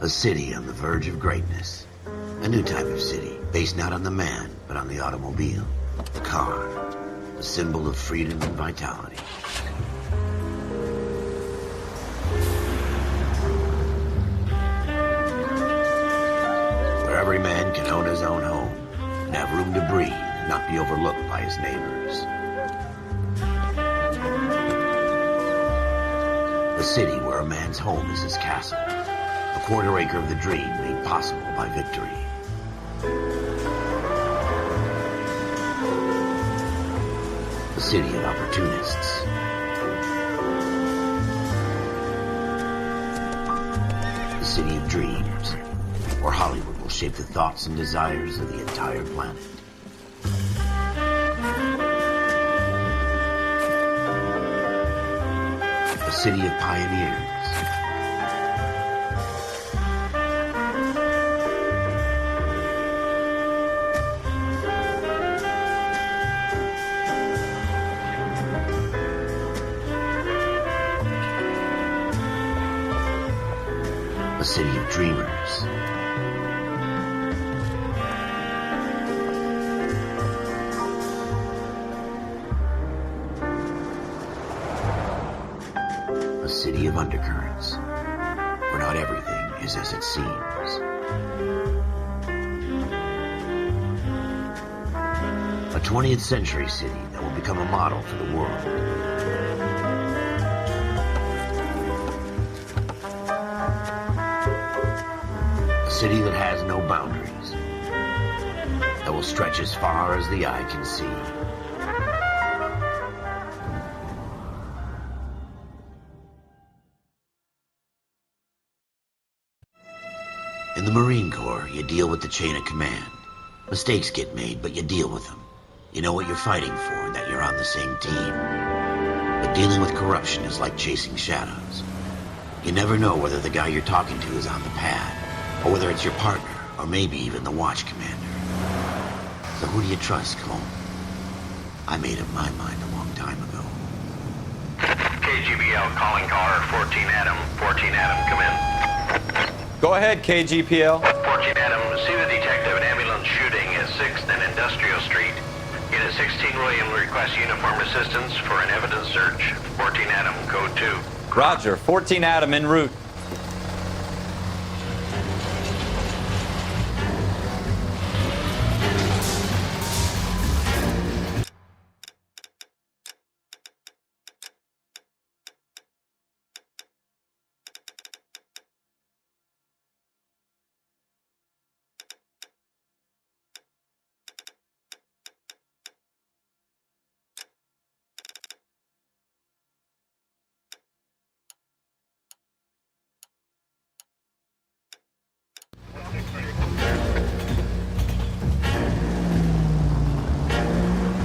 A city on the verge of greatness. A new type of city, based not on the man, but on the automobile. The car. The symbol of freedom and vitality. Where every man can own his own home, and have room to breathe, and not be overlooked by his neighbors. A city where a man's home is his castle. A quarter acre of the dream made possible by victory. A city of opportunists. A city of dreams, where Hollywood will shape the thoughts and desires of the entire planet. A city of pioneers. A city of dreamers. A city of undercurrents, where not everything is as it seems. A 20th century city that will become a model for the world. A city that has no boundaries, that will stretch as far as the eye can see. In the Marine Corps, you deal with the chain of command. Mistakes get made, but you deal with them. You know what you're fighting for and that you're on the same team. But dealing with corruption is like chasing shadows. You never know whether the guy you're talking to is on the pad, or whether it's your partner, or maybe even the watch commander. So who do you trust, Cole? I made up my mind a long time ago. KGBL calling caller 14 Adam. 14 Adam, come in. Go ahead, KGPL. 14 Adam, see the detective in ambulance shooting at 6th and Industrial Street. Unit 16 William requests uniform assistance for an evidence search. 14 Adam, code 2. Roger, 14 Adam en route.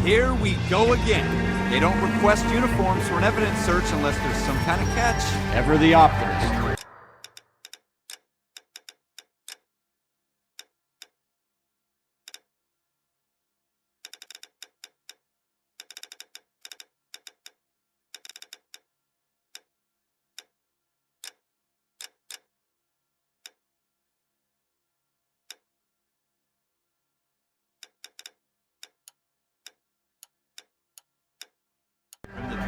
Here we go again. They don't request uniforms for an evidence search unless there's some kind of catch. Ever the optimist.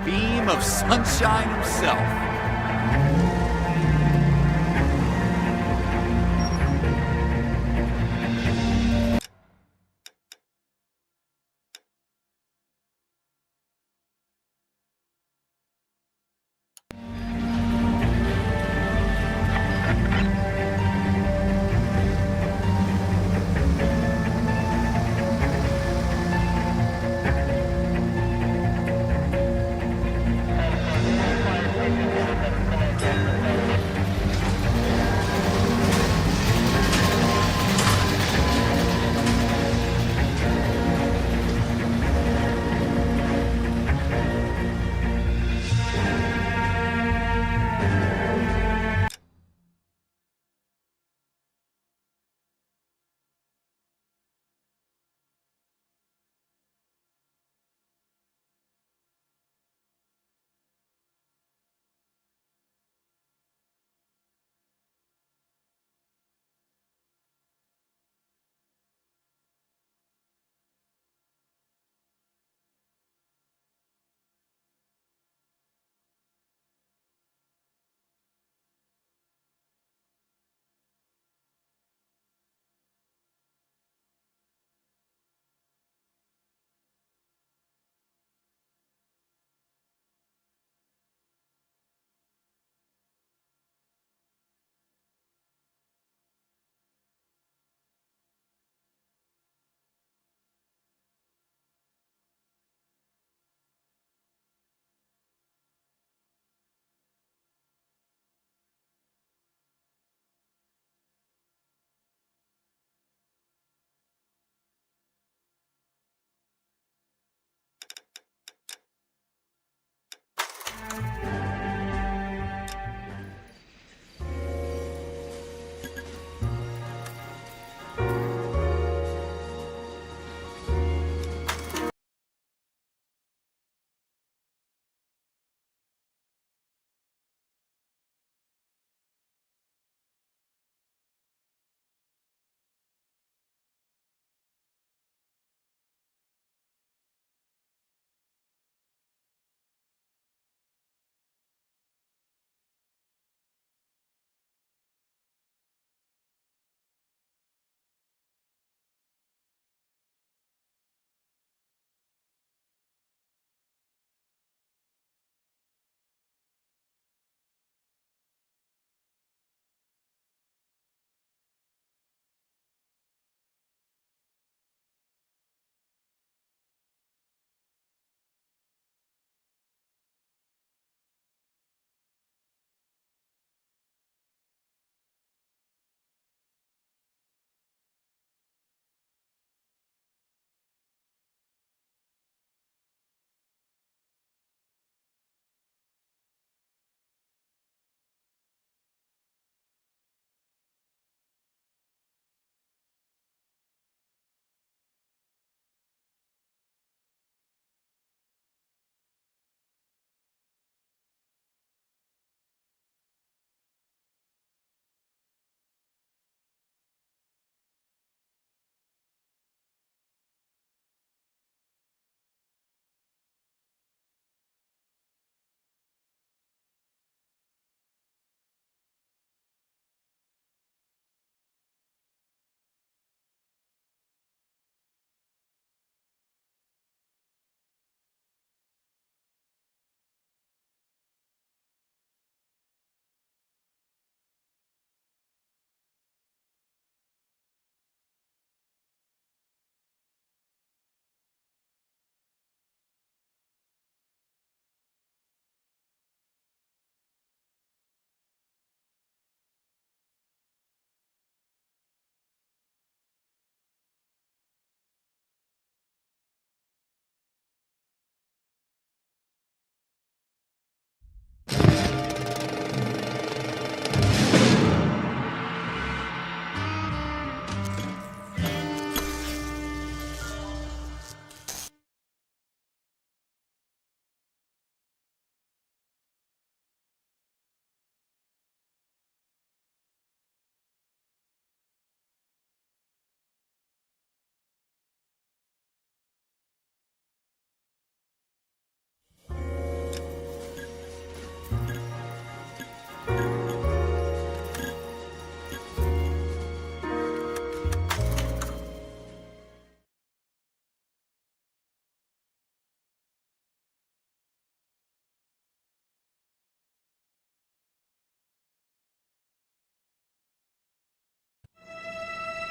Beam of sunshine himself.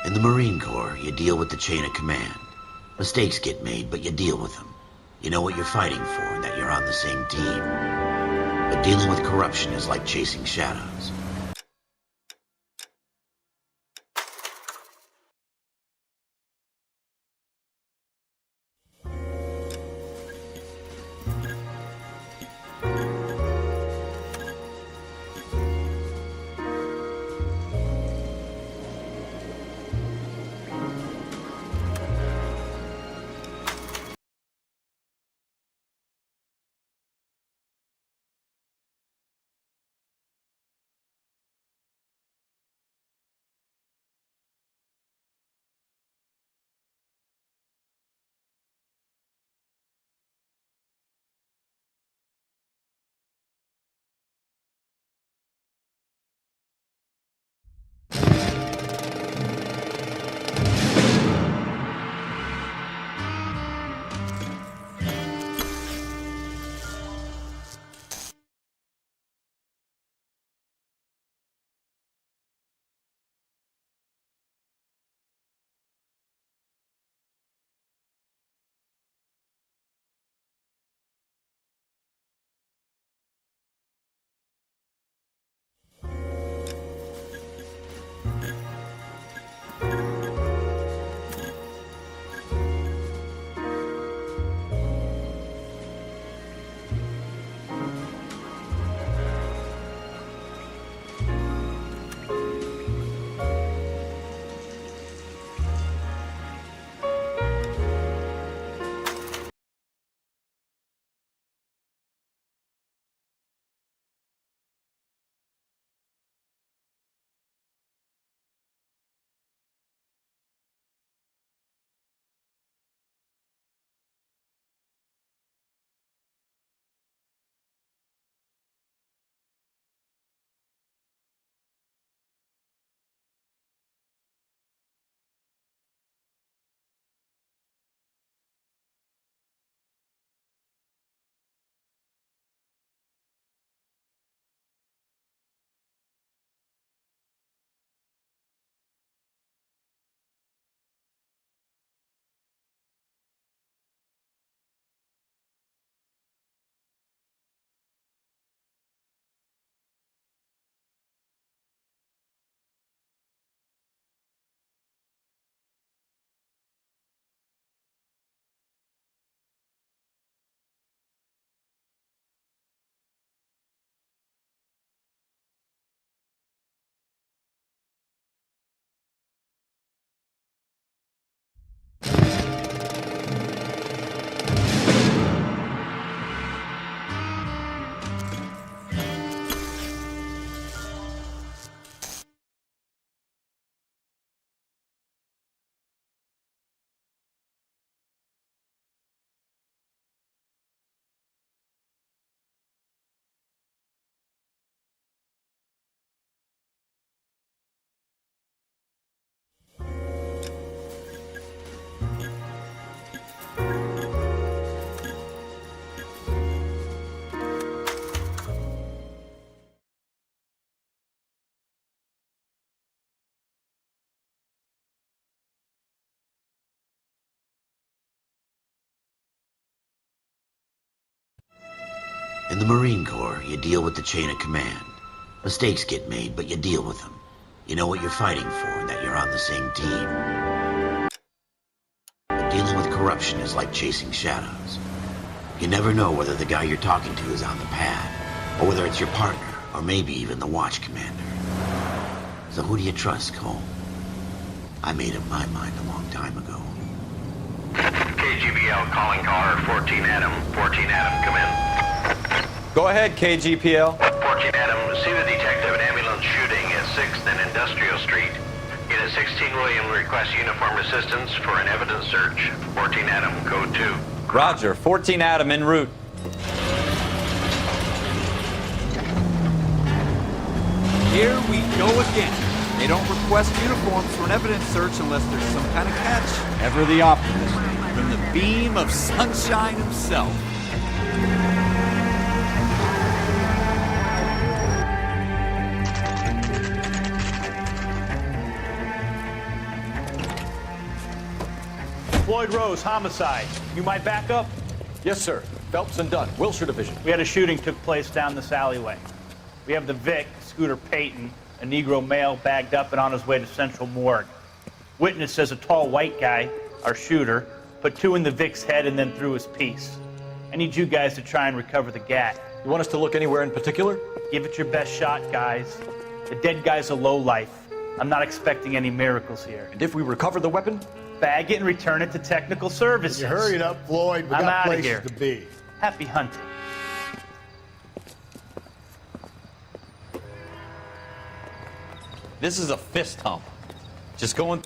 In the Marine Corps, you deal with the chain of command. Mistakes get made, but you deal with them. You know what you're fighting for and that you're on the same team. But dealing with corruption is like chasing shadows. In the Marine Corps, you deal with the chain of command. Mistakes get made, but you deal with them. You know what you're fighting for and that you're on the same team. But dealing with corruption is like chasing shadows. You never know whether the guy you're talking to is on the pad, or whether it's your partner, or maybe even the watch commander. So who do you trust, Cole? I made up my mind a long time ago. KGBL calling caller 14 Adam. 14 Adam, come in. Go ahead, KGPL. 14 Adam, see the detective an ambulance shooting at 6th and Industrial Street. Unit 16 William requests uniform assistance for an evidence search. 14 Adam, code 2. Roger, 14 Adam en route. Here we go again. They don't request uniforms for an evidence search unless there's some kind of catch. Ever the optimist. From the beam of sunshine himself. Floyd Rose, homicide. You my backup? Yes, sir. Phelps and Dunn, Wilshire Division. We had a shooting took place down this alleyway. We have the Vic, Scooter Payton, a Negro male bagged up and on his way to Central Morgue. Witness says a tall white guy, our shooter, put 2 in the Vic's head and then threw his piece. I need you guys to try and recover the gat. You want us to look anywhere in particular? Give it your best shot, guys. The dead guy's a lowlife. I'm not expecting any miracles here. And if we recover the weapon? Bag it and return it to technical services. You hurry up, Floyd. We I'm got outta places here. to be. Happy hunting. This is a fist hump. Just going...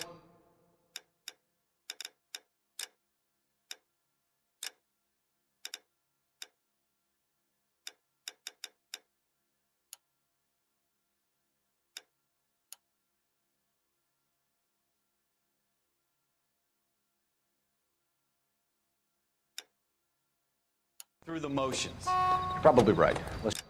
through the motions. Probably right. Let's...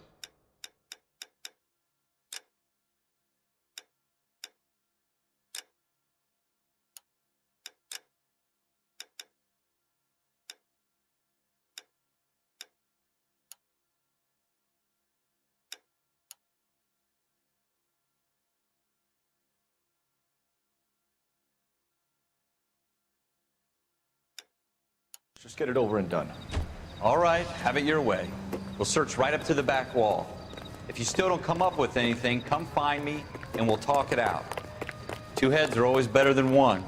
Just get it over and done. All right, have it your way. We'll search right up to the back wall. If you still don't come up with anything, come find me and we'll talk it out. 2 heads are always better than 1.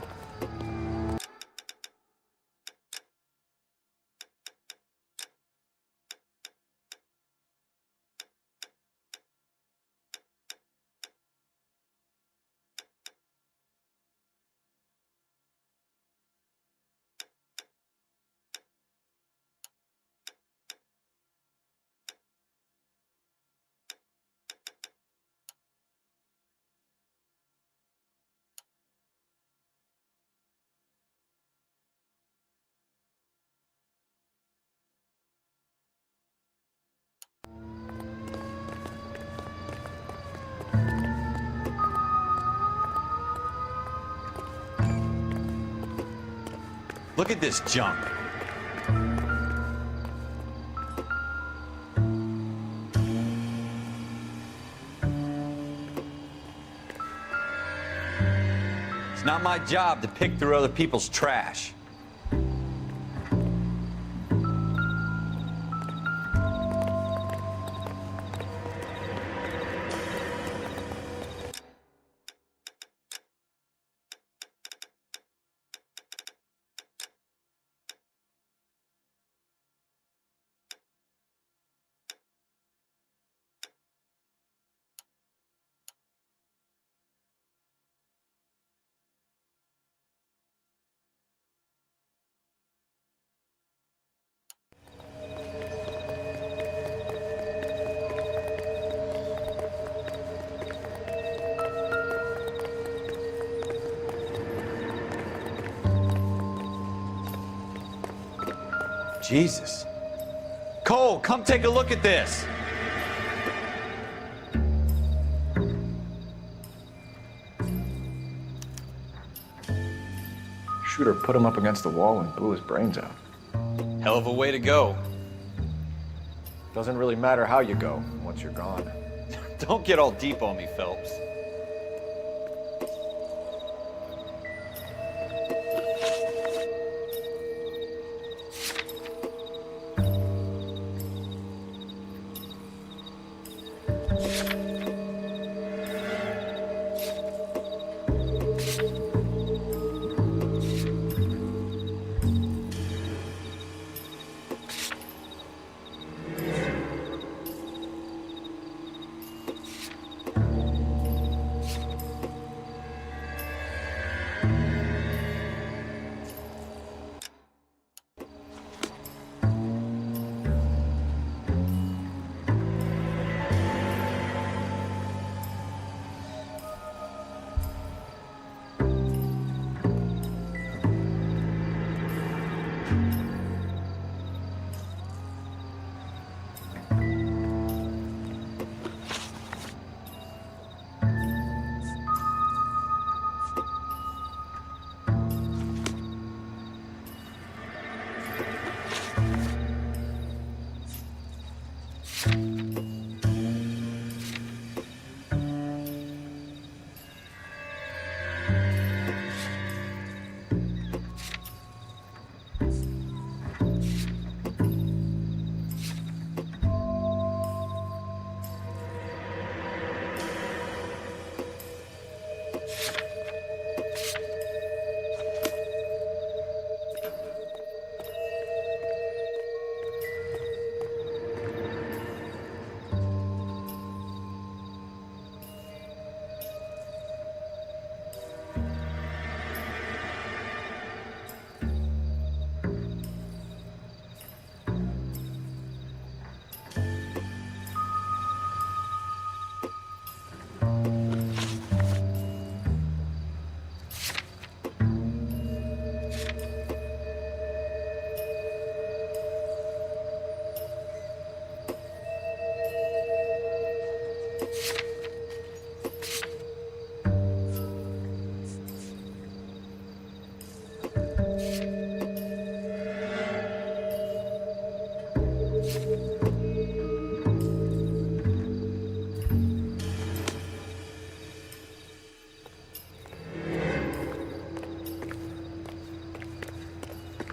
Look at this junk. It's not my job to pick through other people's trash. Jesus. Cole, come take a look at this. Shooter put him up against the wall and blew his brains out. Hell of a way to go. Doesn't really matter how you go once you're gone. Don't get all deep on me, Phelps.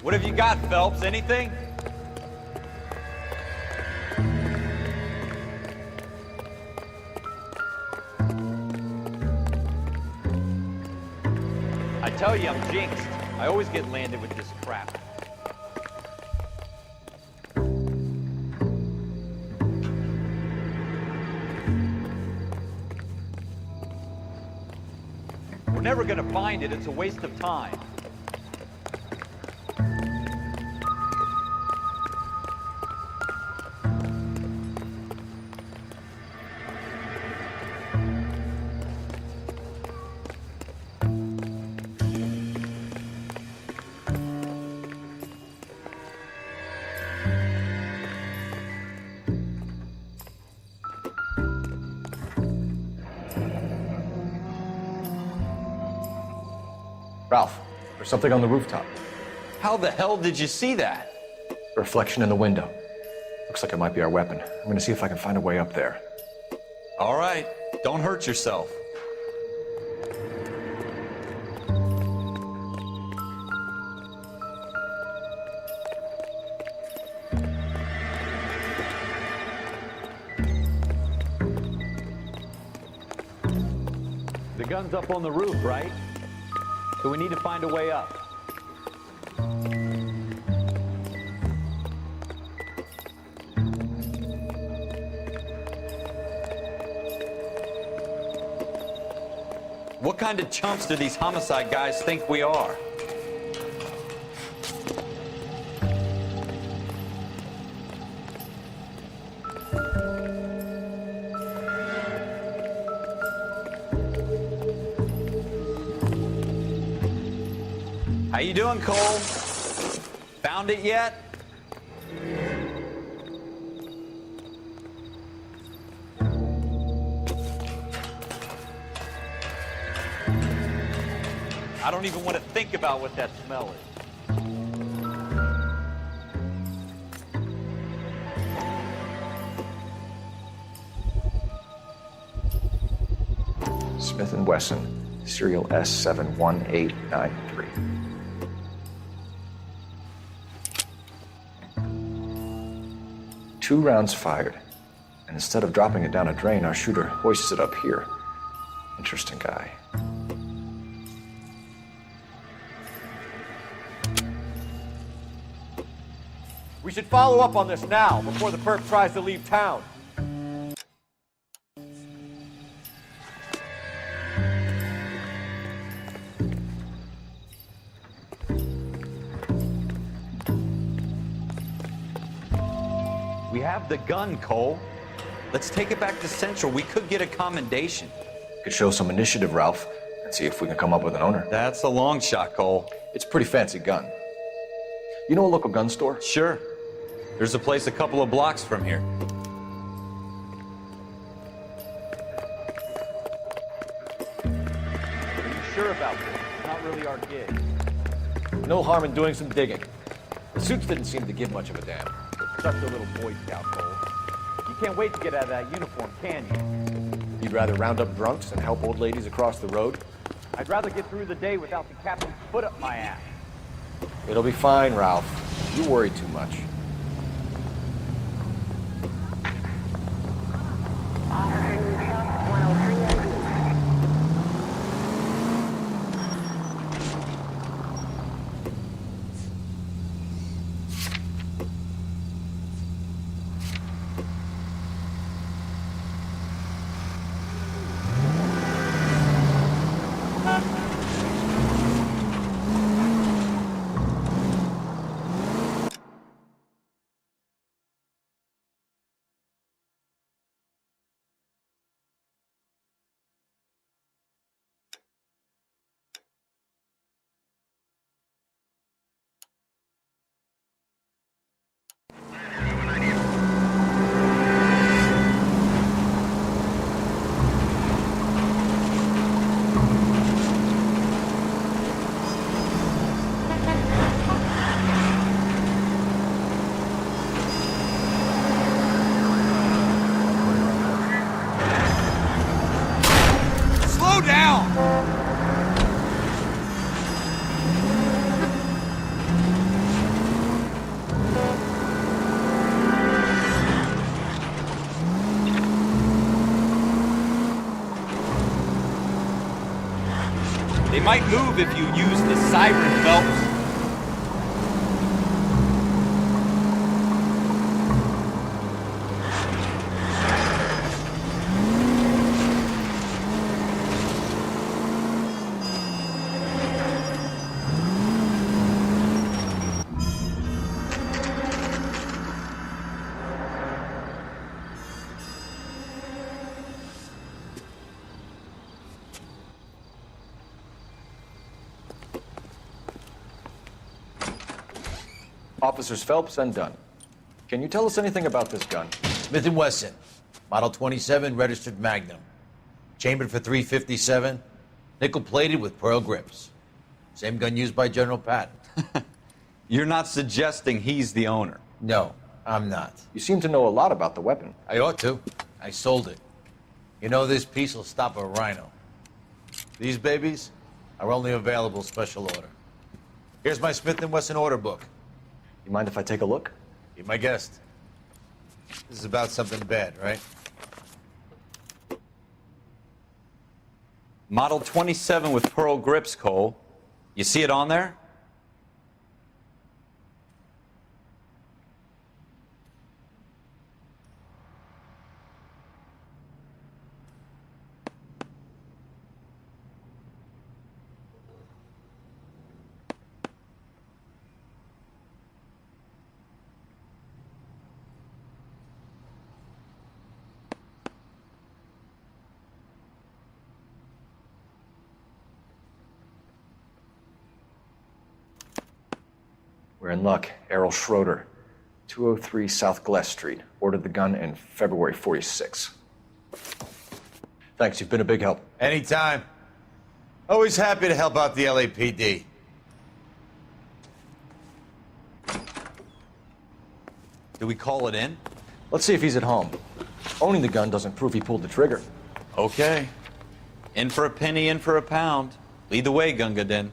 What have you got, Phelps? Anything? I tell you, I'm jinxed. I always get landed with this crap. We're never gonna find it. It's a waste of time. Ralph, there's something on the rooftop. How the hell did you see that? A reflection in the window. Looks like it might be our weapon. I'm gonna see if I can find a way up there. All right, don't hurt yourself. The gun's up on the roof, right? So we need to find a way up. What kind of chumps do these homicide guys think we are? How you doing, Cole? Found it yet? I don't even want to think about what that smell is. Smith & Wesson, serial S71893. Two rounds fired, and instead of dropping it down a drain, our shooter hoists it up here. Interesting guy. We should follow up on this now, before the perp tries to leave town. We have the gun, Cole. Let's take it back to Central. We could get a commendation. Could show some initiative, Ralph, and see if we can come up with an owner. That's a long shot, Cole. It's a pretty fancy gun. You know a local gun store? Sure. There's a place a couple of blocks from here. Are you sure about this? It's not really our gig. No harm in doing some digging. The suits didn't seem to give much of a damn. Such a little Boy Scout, Cole. You can't wait to get out of that uniform, can you? You'd rather round up drunks and help old ladies across the road? I'd rather get through the day without the captain's foot up my ass. It'll be fine, Ralph. You worry too much. They might move if you use the siren, Phelps. Officers Phelps and Dunn. Can you tell us anything about this gun? Smith & Wesson, Model 27, registered Magnum. Chambered for .357, nickel-plated with pearl grips. Same gun used by General Patton. You're not suggesting he's the owner? No, I'm not. You seem to know a lot about the weapon. I ought to. I sold it. You know, this piece will stop a rhino. These babies are only available special order. Here's my Smith & Wesson order book. You mind if I take a look? Be my guest. This is about something bad, right? Model 27 with pearl grips, Cole. You see it on there? We're in luck. Errol Schroeder, 203 South Glass Street. Ordered the gun in February '46. Thanks, you've been a big help. Anytime. Always happy to help out the LAPD. Do we call it in? Let's see if he's at home. Owning the gun doesn't prove he pulled the trigger. Okay. In for a penny, in for a pound. Lead the way, Gunga Din.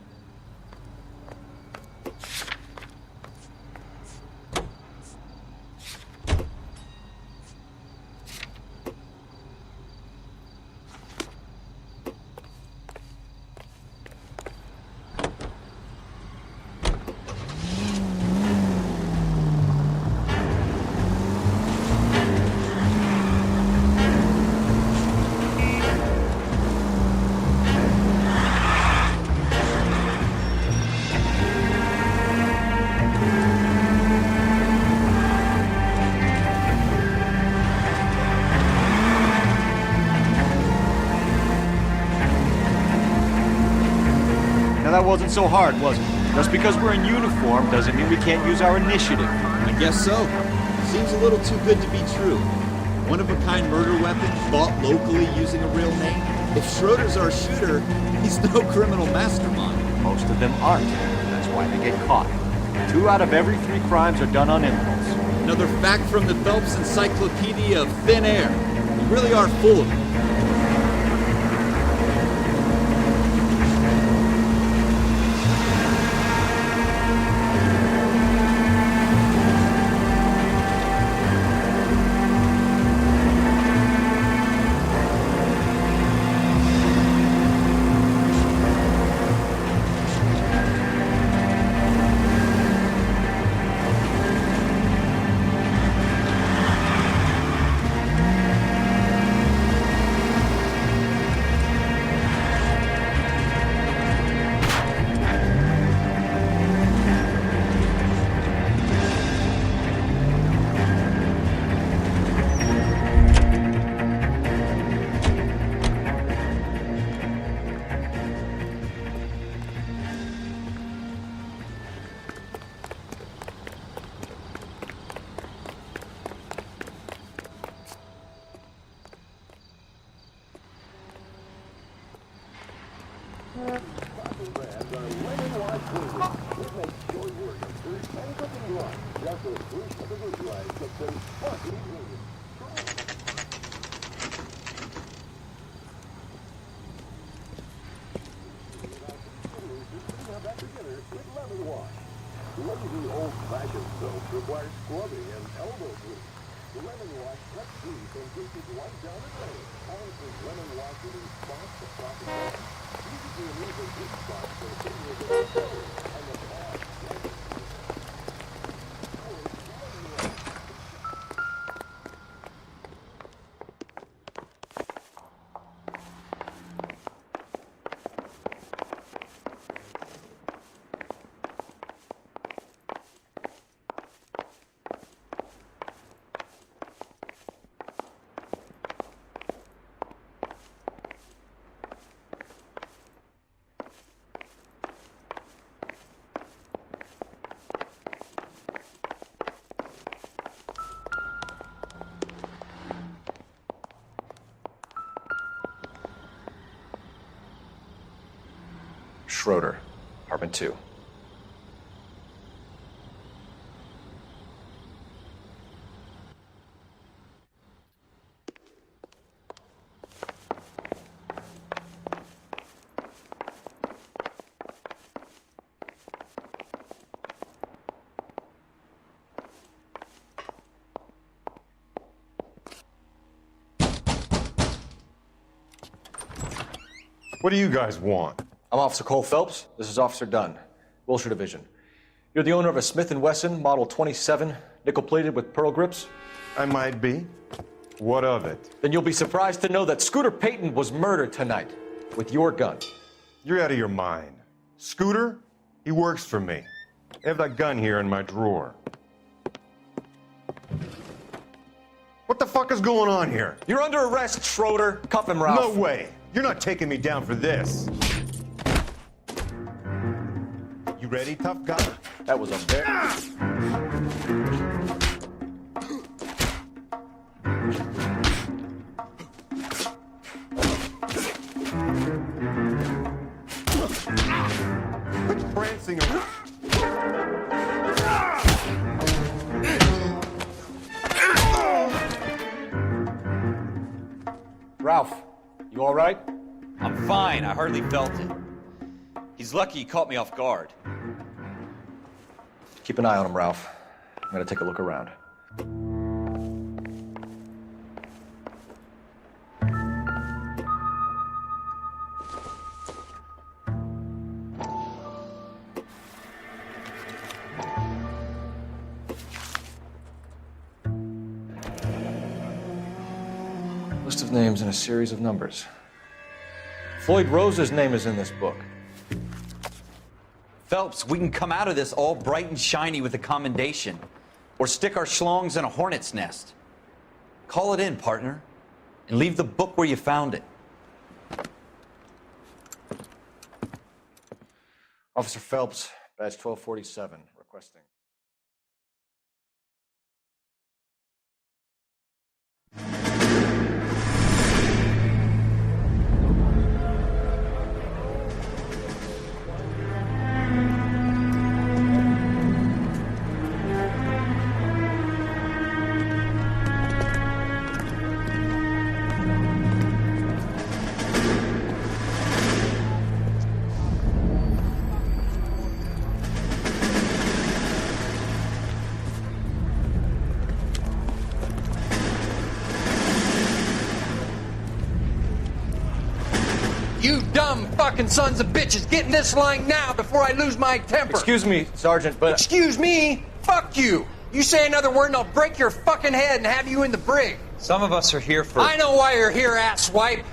Now that wasn't so hard, was it? Just because we're in uniform doesn't mean we can't use our initiative. I guess so. Seems a little too good to be true. One-of-a-kind murder weapon bought locally using a real name. If Schroeder's our shooter, he's no criminal mastermind. Most of them aren't. That's why they get caught. 2 out of every 3 crimes are done on impulse. Another fact from the Phelps Encyclopedia of Thin Air. You really are full of it. Lazy old-fashioned soap requires scrubbing and elbow grease. The lemon wash cuts grease and keeps it right down the drain. Harrison's lemon wash in spots the proper way. Easy to remove and Schroeder, apartment 2. What do you guys want? I'm Officer Cole Phelps. This is Officer Dunn, Wilshire Division. You're the owner of a Smith & Wesson Model 27, nickel-plated with pearl grips? I might be. What of it? Then you'll be surprised to know that Scooter Payton was murdered tonight with your gun. You're out of your mind. Scooter? He works for me. I have that gun here in my drawer. What the fuck is going on here? You're under arrest, Schroeder. Cuff him, Ralph. No way. You're not taking me down for this. You ready, tough guy? That was a very... Quit prancing around. Ralph, you all right? I'm fine. I hardly felt it. He's lucky he caught me off guard. Keep an eye on him, Ralph. I'm gonna take a look around. List of names and a series of numbers. Floyd Rose's name is in this book. Phelps, we can come out of this all bright and shiny with a commendation. Or stick our schlongs in a hornet's nest. Call it in, partner. And leave the book where you found it. Officer Phelps, badge 1247, requesting. You dumb fucking sons of bitches, get in this line now before I lose my temper. Excuse me, Sergeant, but... Excuse me? Fuck you. You say another word and I'll break your fucking head and have you in the brig. Some of us are here for... I know why you're here, asswipe.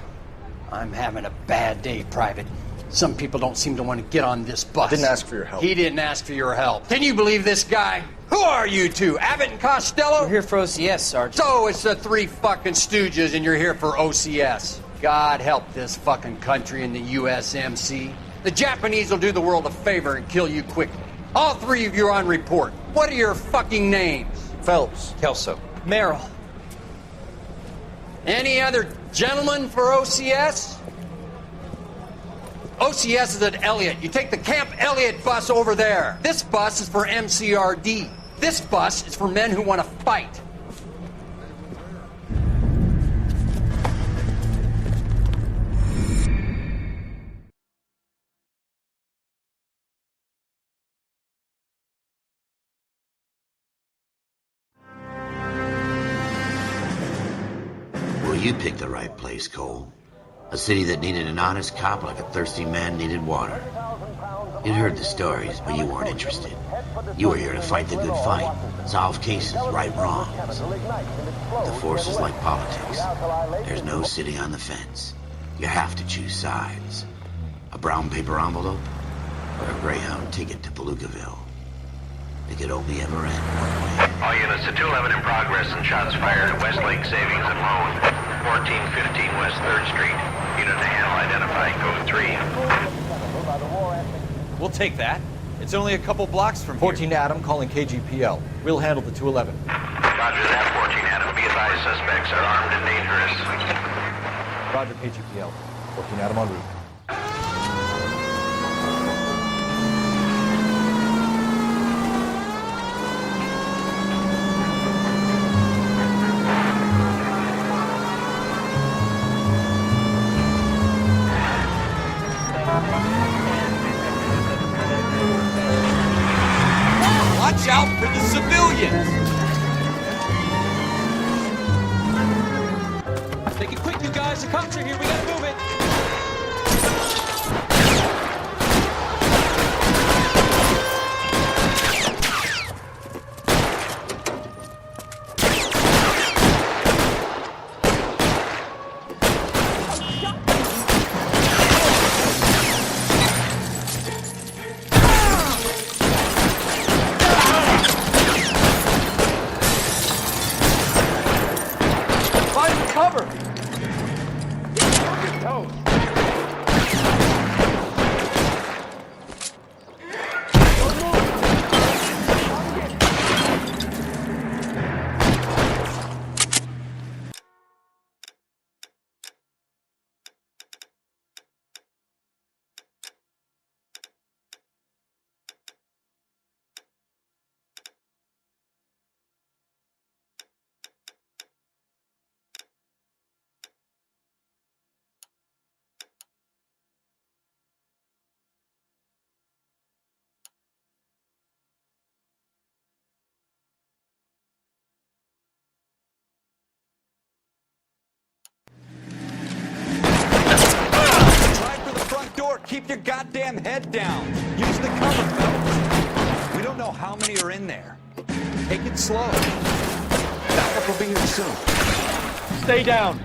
I'm having a bad day, Private. Some people don't seem to want to get on this bus. I didn't ask for your help. He didn't ask for your help. Can you believe this guy? Who are you two? Abbott and Costello? We're here for OCS, Sergeant. So it's the three fucking stooges and you're here for OCS. God help this fucking country and the USMC. The Japanese will do the world a favor and kill you quickly. All three of you are on report. What are your fucking names? Phelps. Kelso. Merrill. Any other gentlemen for OCS? OCS is at Elliott. You take the Camp Elliott bus over there. This bus is for MCRD. This bus is for men who want to fight. Well, you picked the right place, Cole. A city that needed an honest cop like a thirsty man needed water. You'd heard the stories, but you weren't interested. You were here to fight the good fight, solve cases, right wrongs. The force is like politics. There's no sitting on the fence. You have to choose sides. A brown paper envelope or a Greyhound ticket to Palookaville. It could only ever end one way. All units to 211 in progress and shots fired at Westlake Savings and Loan, 1415 West 3rd Street. Unit to handle identified, code 3. We'll take that. It's only a couple blocks from 14 Adam calling KGPL. We'll handle the 211. Roger that, 14 Adam. Be advised, suspects are armed and dangerous. Roger, KGPL. 14 Adam en route. Watch out for the civilians! Make it quick, you guys. The cops are here. We gotta move it. Keep your goddamn head down. Use the cover, fellas. We don't know how many are in there. Take it slow. Backup will be here soon. Stay down.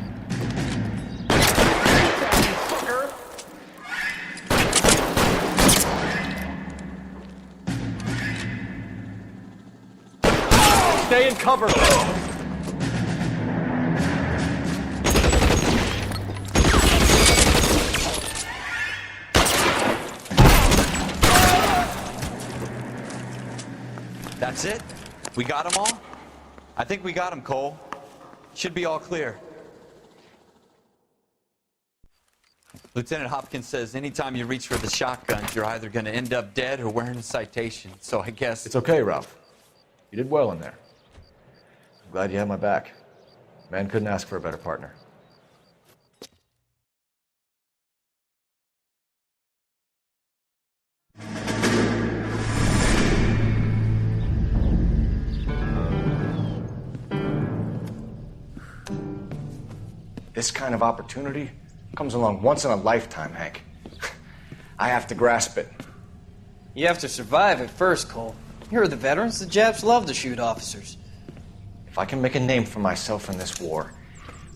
Stay in cover. That's it? We got them all? I think we got them, Cole. Should be all clear. Lieutenant Hopkins says anytime you reach for the shotguns, you're either going to end up dead or wearing a citation. So I guess... It's okay, Ralph. You did well in there. I'm glad you had my back. Man couldn't ask for a better partner. This kind of opportunity comes along once in a lifetime, Hank. I have to grasp it. You have to survive it first, Cole. Here are the veterans. The Japs love to shoot officers. If I can make a name for myself in this war,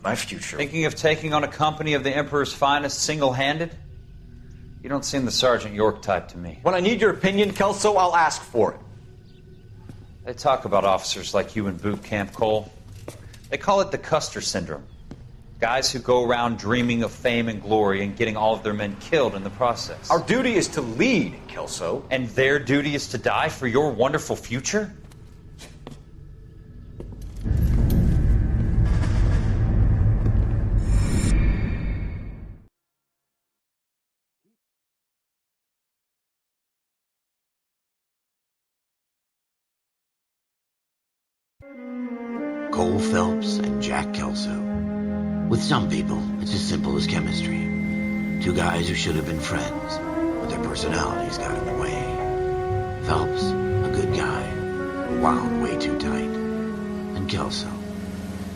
my future... Thinking of taking on a company of the Emperor's finest single-handed? You don't seem the Sergeant York type to me. When I need your opinion, Kelso, I'll ask for it. They talk about officers like you in boot camp, Cole. They call it the Custer Syndrome. Guys who go around dreaming of fame and glory and getting all of their men killed in the process. Our duty is to lead, Kelso. And their duty is to die for your wonderful future? Cole Phelps and Jack Kelso. With some people, it's as simple as chemistry. Two guys who should have been friends, but their personalities got in the way. Phelps, a good guy, wound way too tight. And Kelso,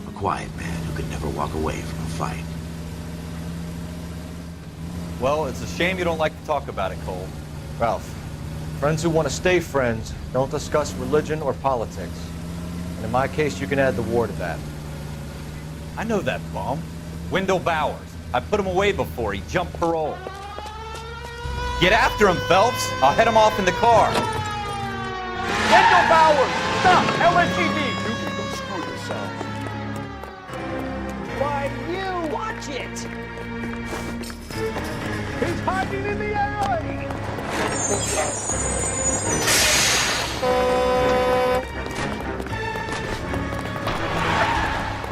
a quiet man who could never walk away from a fight. Well, it's a shame you don't like to talk about it, Cole. Ralph, friends who want to stay friends don't discuss religion or politics. And in my case, you can add the war to that. I know that bum. Wendell Bowers. I put him away before. He jumped parole. Get after him, Phelps. I'll head him off in the car. Wendell Bowers! Stop! LSPD! You can go screw yourself. Why, you! Watch it! He's hiding in the alley!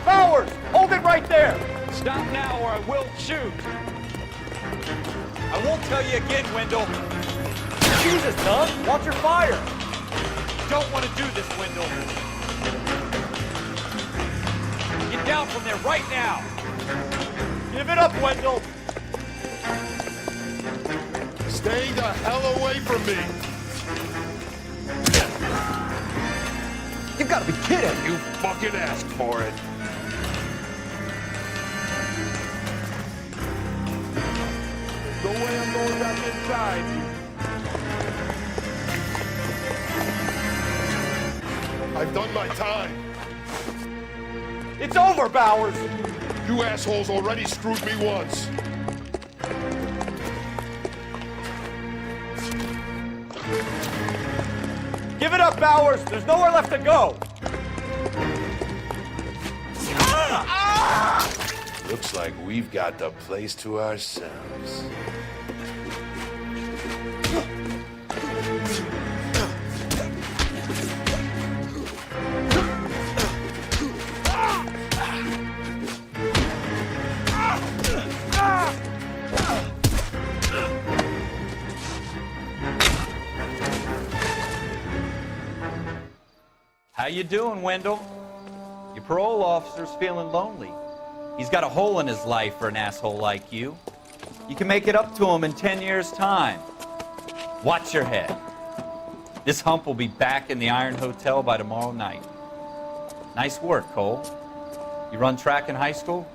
Bowers! Hold it right there! Stop now or I will shoot. I won't tell you again, Wendell. Jesus, Doug! Watch your fire! Don't want to do this, Wendell. Get down from there right now. Give it up, Wendell! Stay the hell away from me! You've got to be kidding! You fucking asked for it! No way I'm going back inside! I've done my time! It's over, Bowers! You assholes already screwed me once! Give it up, Bowers! There's nowhere left to go! Looks like we've got the place to ourselves. How you doing, Wendell? Your parole officer's feeling lonely. He's got a hole in his life for an asshole like you. You can make it up to him in 10 years' time. Watch your head. This hump will be back in the Iron Hotel by tomorrow night. Nice work, Cole. You run track in high school?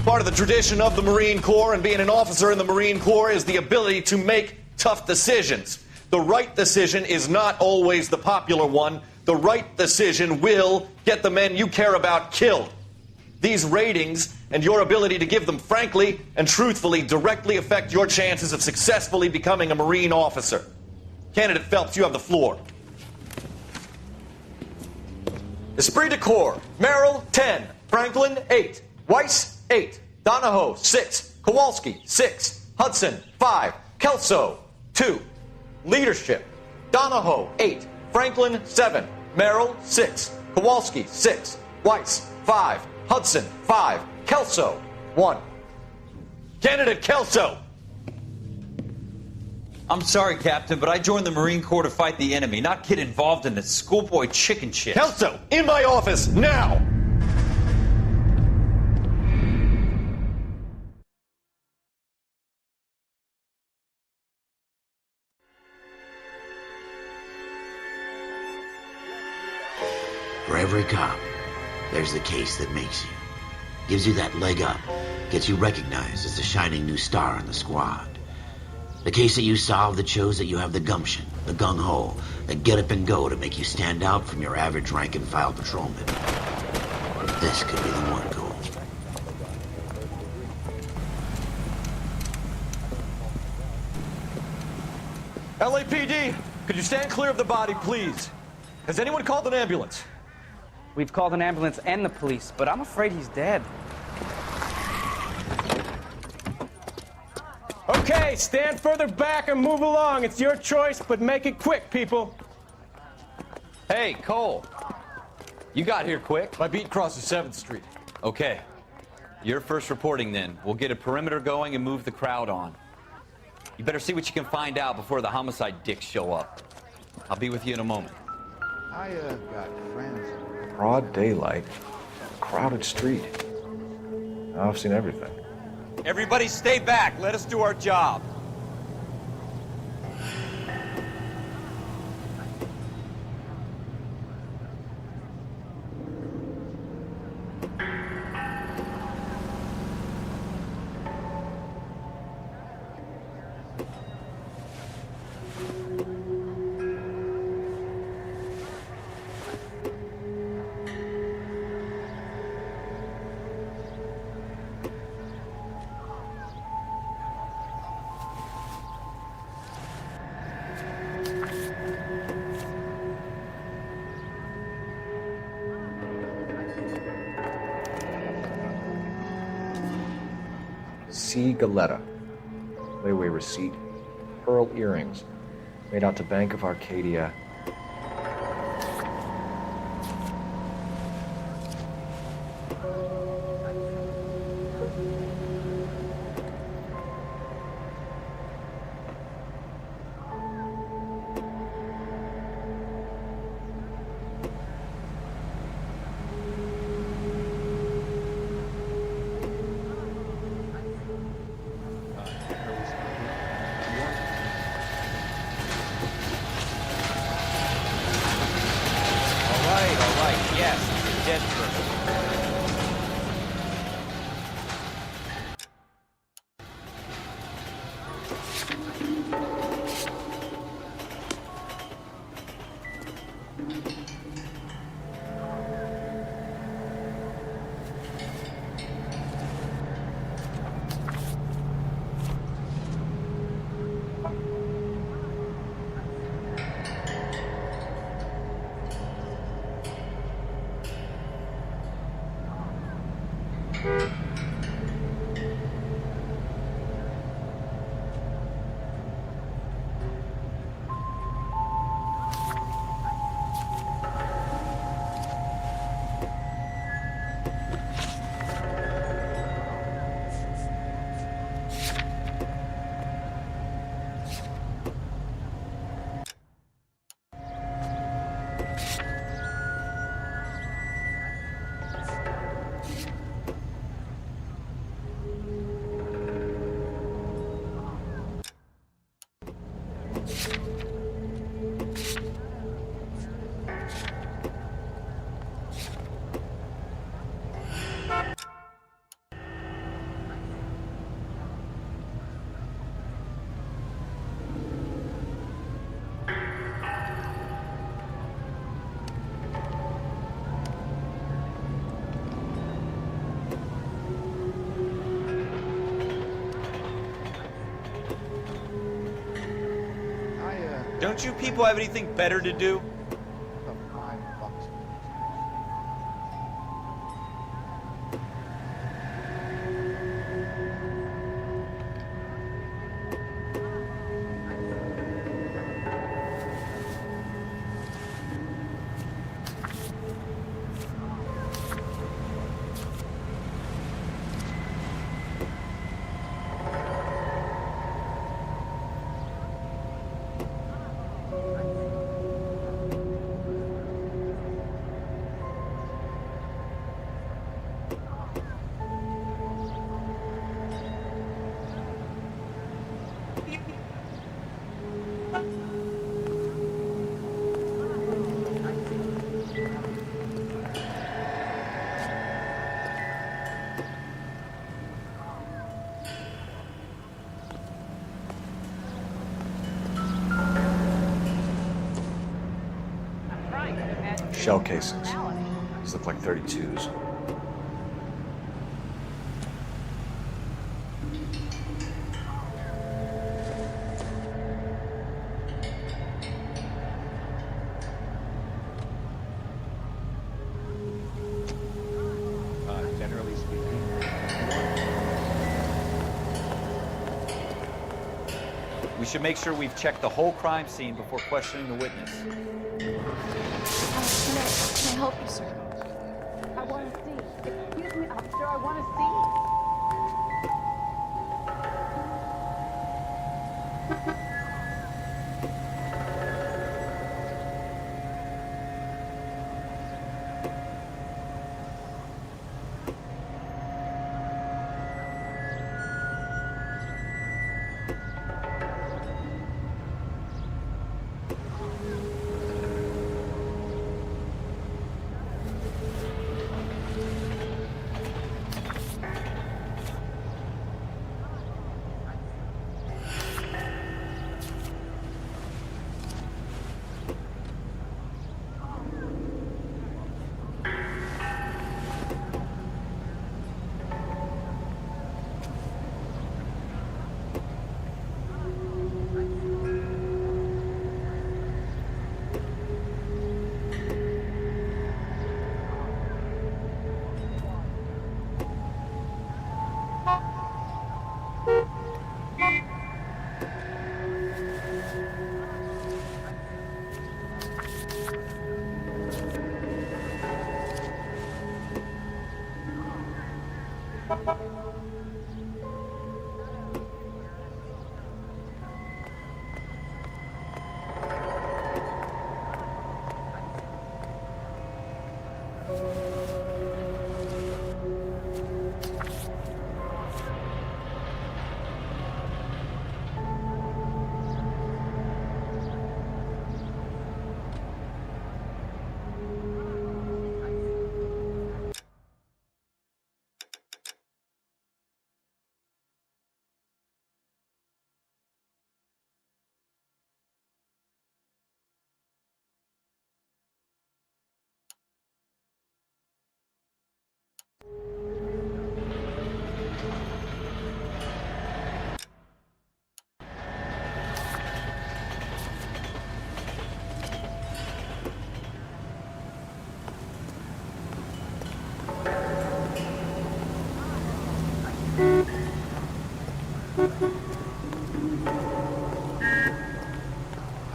Part of the tradition of the Marine Corps and being an officer in the Marine Corps is the ability to make tough decisions. The right decision is not always the popular one. The right decision will get the men you care about killed. These ratings and your ability to give them frankly and truthfully directly affect your chances of successfully becoming a Marine officer. Candidate Phelps, you have the floor. Esprit de Corps, Merrill, 10. Franklin, 8. Weiss, 8. Donahoe, 6. Kowalski, 6. Hudson, 5. Kelso, 2. Leadership, Donahoe, 8. Franklin, 7. Merrill, 6. Kowalski, 6. Weiss, 5. Hudson, 5. Kelso, 1. Candidate Kelso. I'm sorry, Captain, but I joined the Marine Corps to fight the enemy, not get involved in this schoolboy chicken shit. Kelso, in my office, now! For every cop, there's the case that makes you. Gives you that leg up, gets you recognized as the shining new star in the squad. The case that you solve that shows that you have the gumption, the gung-ho, the get up and go to make you stand out from your average rank-and-file patrolman. This could be the one, Cole. LAPD, could you stand clear of the body, please? Has anyone called an ambulance? We've called an ambulance and the police, but I'm afraid he's dead. Okay, stand further back and move along. It's your choice, but make it quick, people. Hey, Cole. You got here quick. My beat crosses 7th Street. Okay. You're first reporting then. We'll get a perimeter going and move the crowd on. You better see what you can find out before the homicide dicks show up. I'll be with you in a moment. I got friends. Broad daylight, crowded street. I've seen everything. Everybody stay back. Let us do our job. C. Galetta. Layaway receipt. Pearl earrings. Made out to Bank of Arcadia. All right, yes, dead person. Don't you people have anything better to do? Shell casings. These look like 32s. Generally speaking. We should make sure we've checked the whole crime scene before questioning the witness. Can I help you, sir? I want to see. Excuse me, officer, I want to see.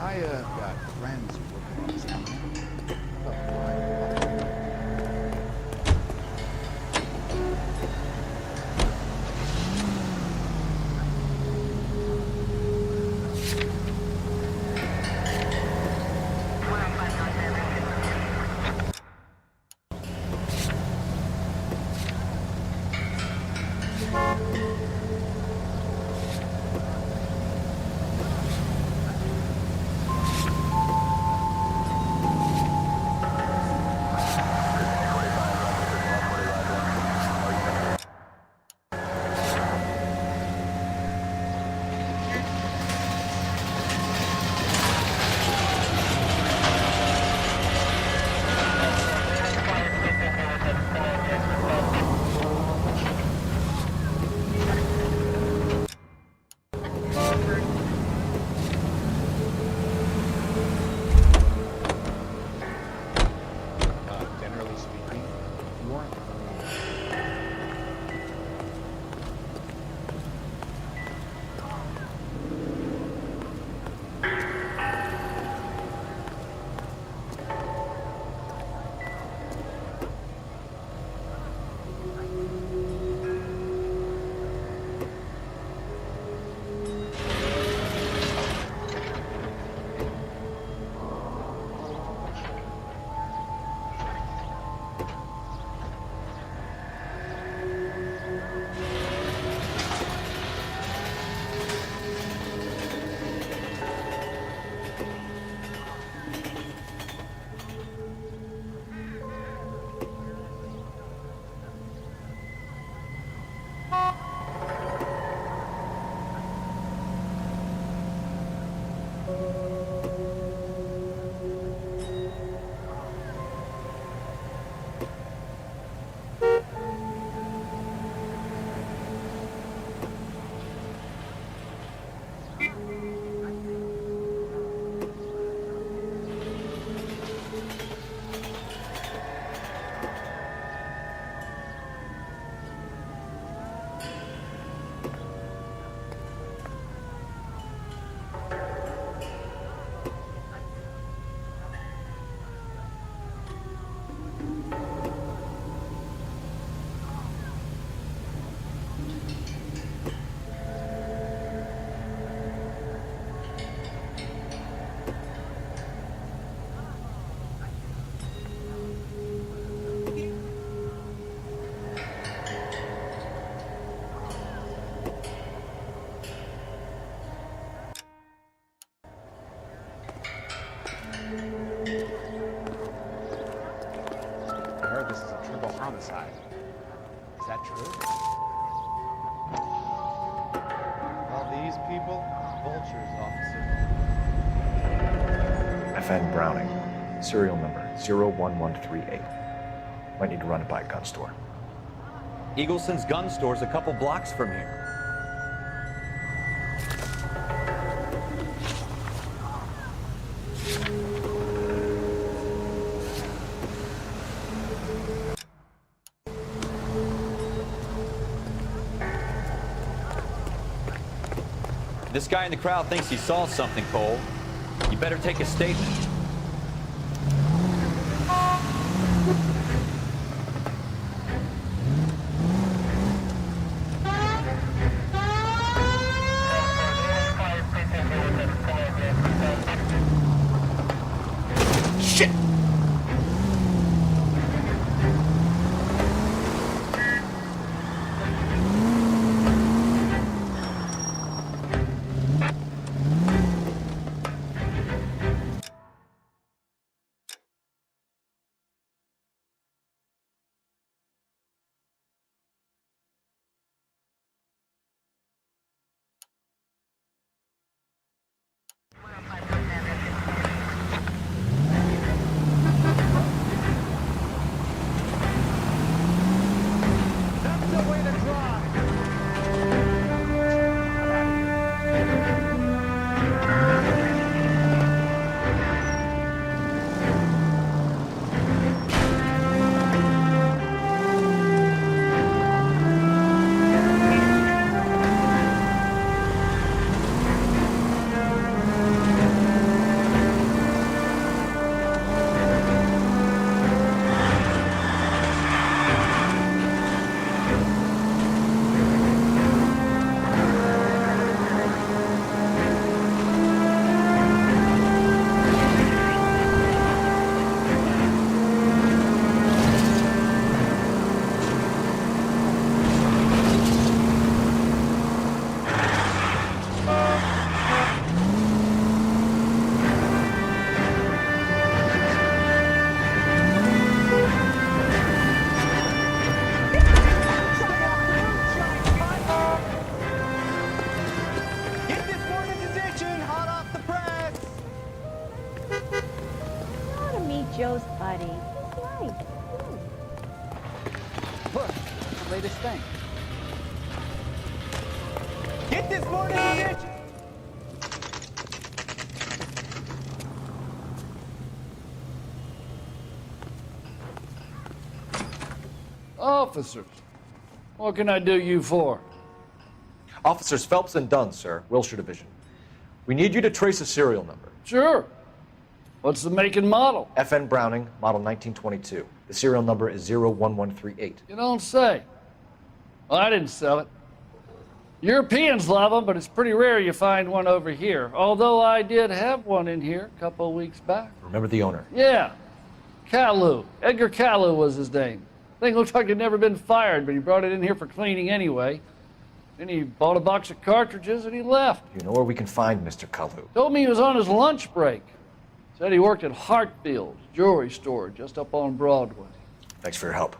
I got friends working on this company. Generally speaking, you aren't. I heard this is a triple homicide. Is that true? All these people, vultures, officer. FN Browning, serial number 01138. Might need to run it by a gun store. Eagleson's gun store's a couple blocks from here. This guy in the crowd thinks he saw something, Cole. You better take a statement. Shit! latest thing. Get this morning, bitch! Officers, what can I do you for? Officers Phelps and Dunn, sir, Wilshire Division. We need you to trace a serial number. Sure. What's the make and model? FN Browning, model 1922. The serial number is 01138. You don't say. Well, I didn't sell it. Europeans love them, but it's pretty rare you find one over here. Although I did have one in here a couple of weeks back. Remember the owner? Yeah. Caillou. Edgar Caillou was his name. Thing looked like it'd never been fired, but he brought it in here for cleaning anyway. Then he bought a box of cartridges and he left. You know where we can find Mr. Caillou? Told me he was on his lunch break. Said he worked at Hartfield's jewelry store just up on Broadway. Thanks for your help.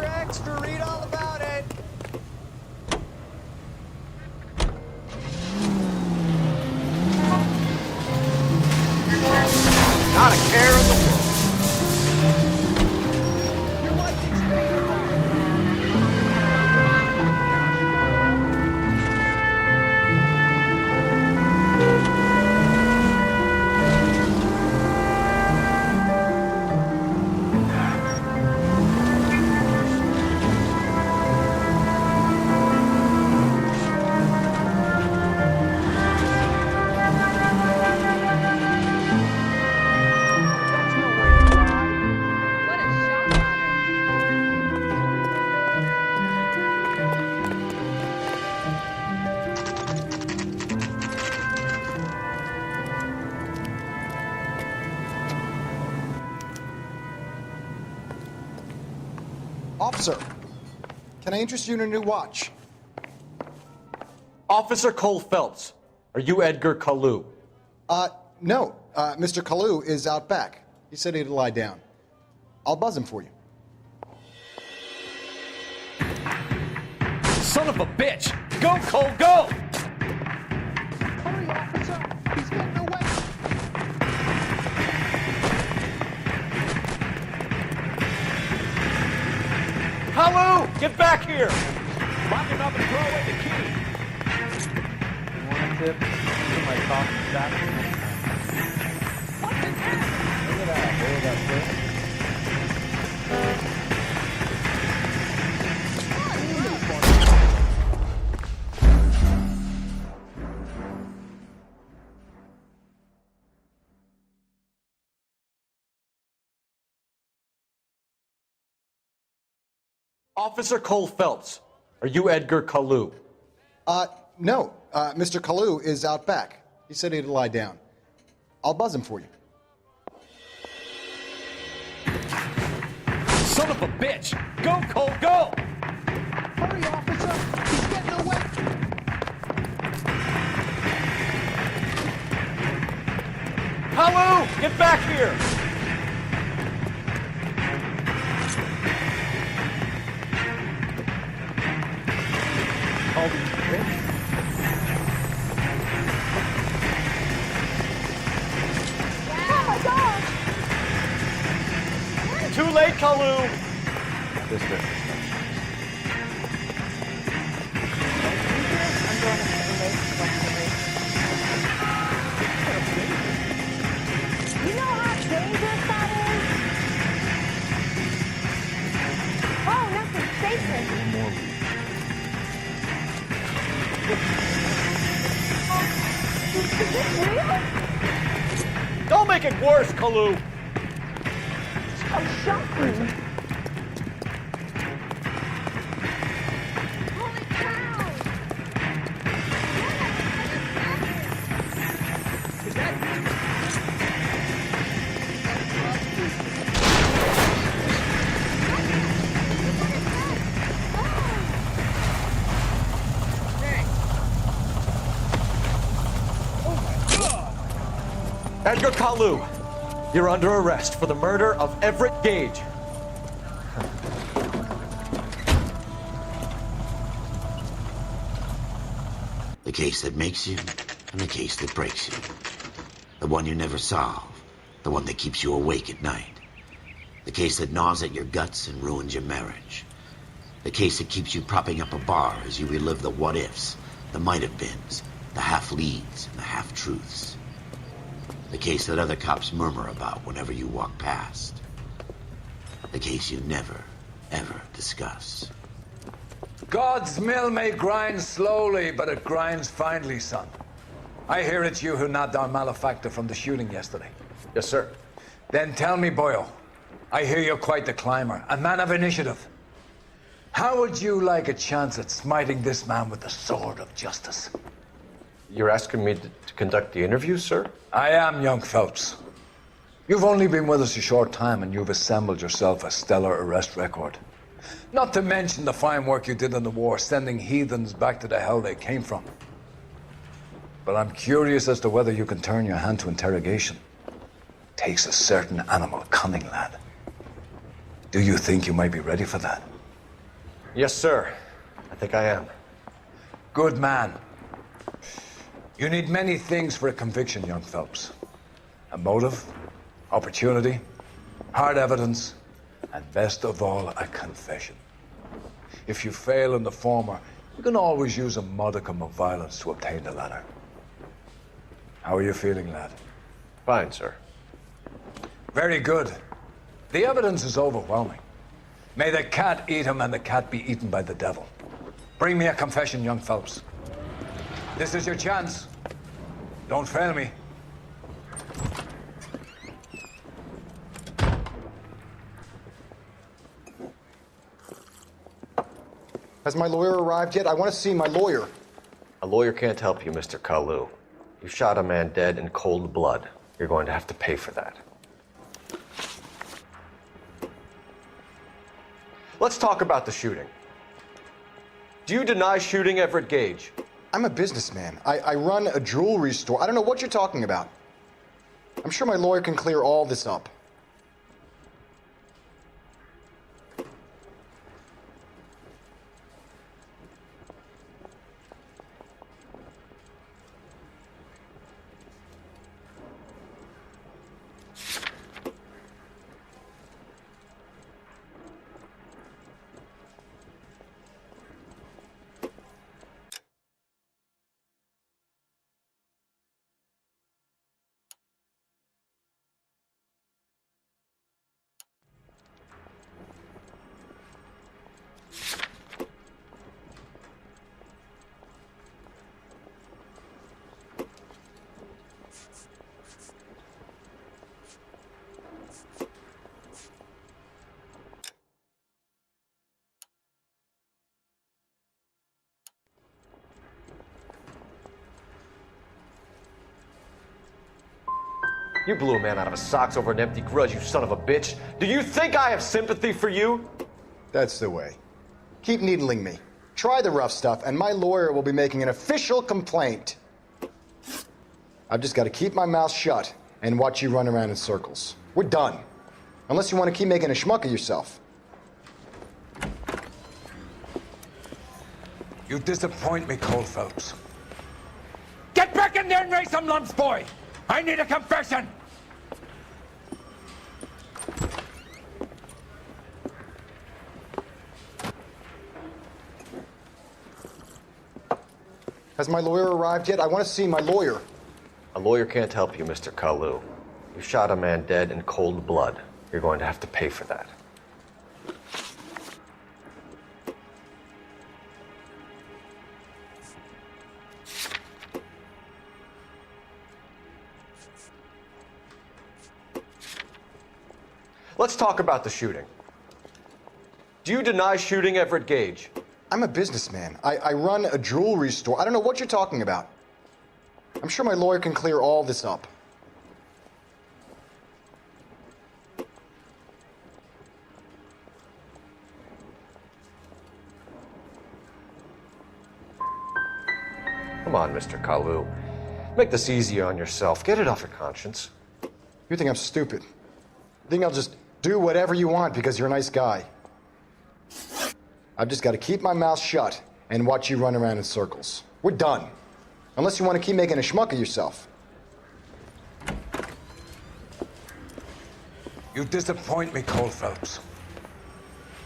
Extra, read all about it. Not a care in the world. Officer, can I interest you in a new watch? Officer Cole Phelps, are you Edgar Caillou? No. Mr. Caillou is out back. He said he'd lie down. I'll buzz him for you. Son of a bitch! Go, Cole, go! Hurry, officer! He's getting away! Caillou, get back here! Lock him up and throw away the key! You want a tip? These are my coffee stacks. Look at that. Look at that, quick. Officer Cole Phelps, are you Edgar Caillou? No. Mr. Caillou is out back. He said he'd lie down. I'll buzz him for you. Son of a bitch! Go, Cole, go! Hurry, officer! He's getting away! Caillou, get back here! Oh my gosh! Too late, Caillou! This way. You know how dangerous that is? Oh, nothing sacred. Is this real? Don't make it worse, Caillou! Oh, shocking. Holy cow! Is that Edgar Caillou, you're under arrest for the murder of Everett Gage. case that makes you, and the case that breaks you. The one you never solve. The one that keeps you awake at night. The case that gnaws at your guts and ruins your marriage. The case that keeps you propping up a bar as you relive the what-ifs, the might-have-beens, the half-leads, and the half-truths. The case that other cops murmur about whenever you walk past. The case you never, ever discuss. God's mill may grind slowly, but it grinds finely, son. I hear it's you who nabbed our malefactor from the shooting yesterday. Yes, sir. Then tell me, Boyle, I hear you're quite the climber, a man of initiative. How would you like a chance at smiting this man with the sword of justice? You're asking me to conduct the interview, sir? I am, young Phelps. You've only been with us a short time and you've assembled yourself a stellar arrest record. Not to mention the fine work you did in the war, sending heathens back to the hell they came from. But I'm curious as to whether you can turn your hand to interrogation. Takes a certain animal cunning, lad. Do you think you might be ready for that? Yes, sir. I think I am. Good man. You need many things for a conviction, young Phelps. A motive, opportunity, hard evidence, and best of all, a confession. If you fail in the former, you can always use a modicum of violence to obtain the latter. How are you feeling, lad? Fine, sir. Very good. The evidence is overwhelming. May the cat eat him and the cat be eaten by the devil. Bring me a confession, young Phelps. This is your chance. Don't fail me. Has my lawyer arrived yet? I want to see my lawyer. A lawyer can't help you, Mr. Kalu. You shot a man dead in cold blood. You're going to have to pay for that. Let's talk about the shooting. Do you deny shooting Everett Gage? I'm a businessman. I run a jewelry store. I don't know what you're talking about. I'm sure my lawyer can clear all this up. You blew a man out of his socks over an empty grudge, you son of a bitch. Do you think I have sympathy for you? That's the way. Keep needling me. Try the rough stuff, and my lawyer will be making an official complaint. I've just got to keep my mouth shut and watch you run around in circles. We're done. Unless you want to keep making a schmuck of yourself. You disappoint me, Cole Phelps. Get back in there and raise some lumps, boy! I need a confession! Has my lawyer arrived yet? I want to see my lawyer. A lawyer can't help you, Mr. Kalu. You shot a man dead in cold blood. You're going to have to pay for that. Let's talk about the shooting. Do you deny shooting Everett Gage? I'm a businessman. I run a jewelry store. I don't know what you're talking about. I'm sure my lawyer can clear all this up. Come on, Mr. Kalu. Make this easier on yourself. Get it off your conscience. You think I'm stupid? You think I'll just do whatever you want because you're a nice guy? I've just got to keep my mouth shut and watch you run around in circles. We're done. Unless you want to keep making a schmuck of yourself. You disappoint me, Cole Phelps.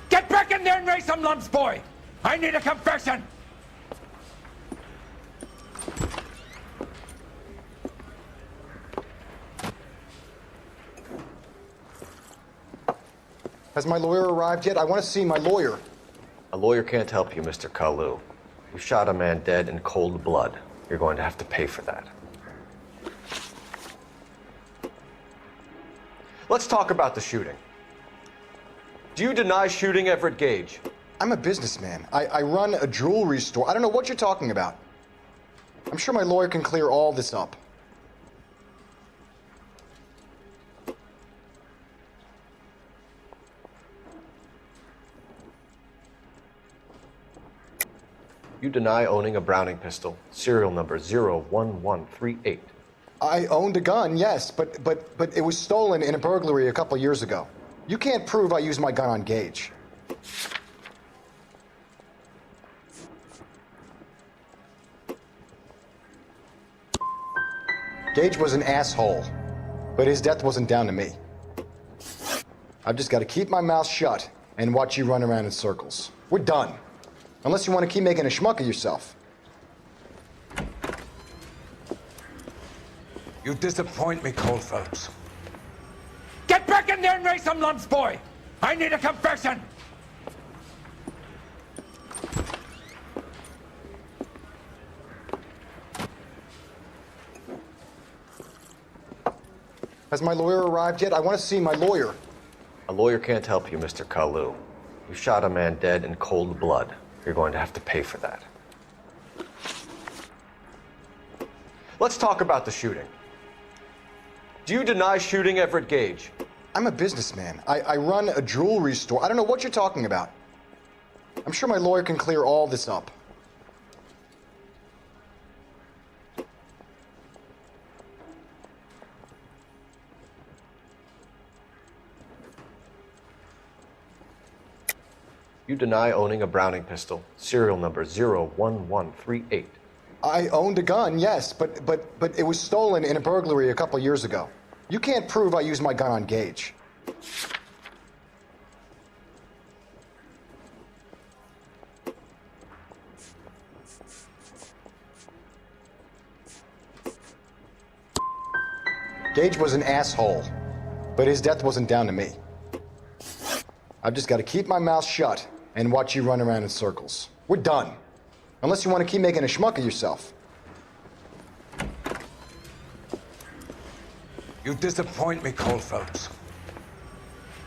Get back in there and raise some lumps, boy! I need a confession! Has my lawyer arrived yet? I want to see my lawyer. A lawyer can't help you, Mr. Kalu. You shot a man dead in cold blood. You're going to have to pay for that. Let's talk about the shooting. Do you deny shooting Everett Gage? I'm a businessman. I run a jewelry store. I don't know what you're talking about. I'm sure my lawyer can clear all this up. You deny owning a Browning pistol, serial number 01138. I owned a gun, yes, but it was stolen in a burglary a couple years ago. You can't prove I used my gun on Gage. Gage was an asshole, but his death wasn't down to me. I've just got to keep my mouth shut and watch you run around in circles. We're done. Unless you want to keep making a schmuck of yourself. You disappoint me, Cole Phelps. Get back in there and raise some lumps, boy! I need a confession! Has my lawyer arrived yet? I want to see my lawyer. A lawyer can't help you, Mr. Kalu. You shot a man dead in cold blood. You're going to have to pay for that. Let's talk about the shooting. Do you deny shooting Everett Gage? I'm a businessman. I run a jewelry store. I don't know what you're talking about. I'm sure my lawyer can clear all this up. You deny owning a Browning pistol, serial number 01138. I owned a gun, yes, but it was stolen in a burglary a couple years ago. You can't prove I used my gun on Gage. Gage was an asshole, but his death wasn't down to me. I've just got to keep my mouth shut and watch you run around in circles. We're done. Unless you want to keep making a schmuck of yourself. You disappoint me, Cole Phelps.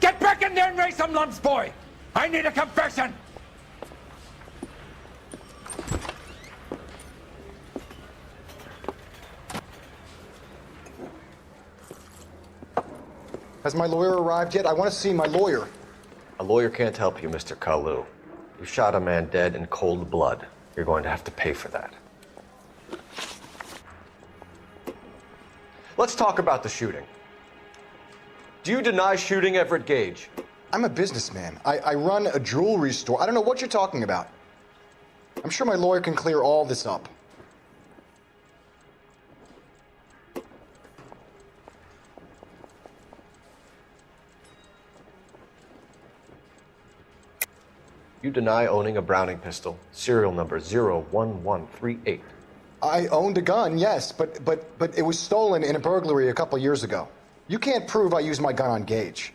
Get back in there and raise some lumps, boy! I need a confession! Has my lawyer arrived yet? I want to see my lawyer. A lawyer can't help you, Mr. Kalu. You shot a man dead in cold blood. You're going to have to pay for that. Let's talk about the shooting. Do you deny shooting Everett Gage? I'm a businessman. I run a jewelry store. I don't know what you're talking about. I'm sure my lawyer can clear all this up. You deny owning a Browning pistol, serial number 01138. I owned a gun, yes, but it was stolen in a burglary a couple years ago. You can't prove I used my gun on Gage.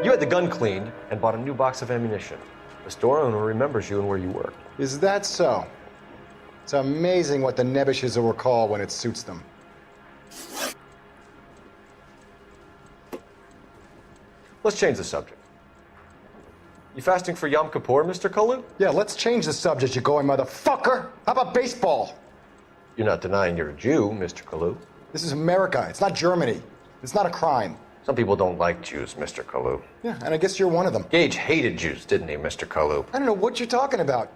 You had the gun cleaned and bought a new box of ammunition. The store owner remembers you and where you work. Is that so? It's amazing what the Nebbishes will recall when it suits them. Let's change the subject. You fasting for Yom Kippur, Mr. Kalu? Yeah, let's change the subject, you going motherfucker. How about baseball? You're not denying you're a Jew, Mr. Kalu. This is America. It's not Germany. It's not a crime. Some people don't like Jews, Mr. Kalu. Yeah, and I guess you're one of them. Gage hated Jews, didn't he, Mr. Kalu? I don't know what you're talking about.